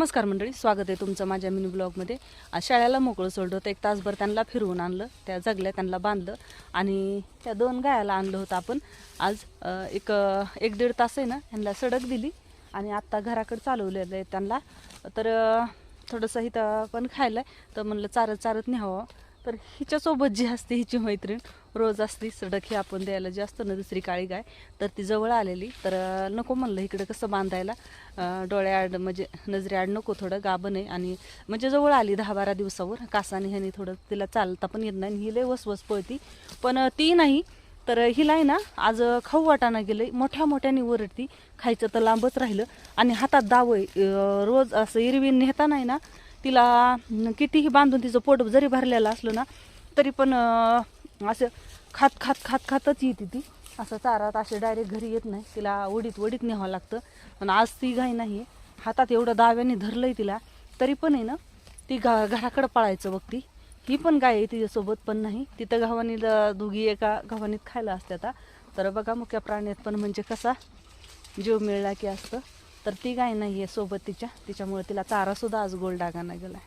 नमस्कार मंडळी, स्वागत आहे तुमचं माझ्या मिनी ब्लॉगमध्ये. आज शाळेला मोकळं सोडलं होतं. 1 तासभर त्यांना फिरवून आणलं, त्या जगल्या, त्यांना बांधलं आणि त्या 2 गायाला आणलं होतं आपण. आज एक दीड तास आहे ना ह्यांना सडक दिली आणि आत्ता घराकडे चालवलेलं आहे त्यांना. तर थोडंसं इथं पण खायला आहे, तर म्हणलं चारत न्यावं. तर हिच्यासोबत जी असते हिची मैत्रीण रोज असते, सडक हे आपण द्यायला जे असतं ना दुसरी काळी गाय, तर ती जवळ आलेली. तर नको म्हणलं इकडं कसं बांधायला, डोळ्याआड म्हणजे नजरेआड नको, थोडं गाभण आहे आणि म्हणजे जवळ आली 10-12 दिवसावर. कासाने ह्याने थोडं तिला चालता पण येत नाही, ही लय वसवस पळती. पण ती नाही, तर हिला आहे ना आज खाऊ वाटाणा गेलं, मोठ्या मोठ्याने ओरडती. खायचं तर लांबच राहिलं आणि हातात दाव आहे. रोज असं इरवी नेता नाही ना तिला, कितीही बांधून तिचं पोट जरी भरलेलं असलं ना तरी पण असं खातच येते ती. असं चारात असे डायरेक्ट घरी येत नाही, तिला वडीत न्यावं लागतं. पण आज ती गाय नाही, हातात एवढं दाव्याने धरलंय तिला, तरी पण आहे ना ती घराकडं पळायचं बघती. ही पण गाय आहे तिच्यासोबत, पण नाही तिथं गव्हाणी दोघी एका गव्हाणीत खायला असते. आता तर बघा, मुक्या प्राण्यात पण म्हणजे कसा जीव मिळला की असतं. तर ती गाय नाही आहे सोबत तिच्यामुळे तिला चारासुद्धा आज गोल डागाना गेला.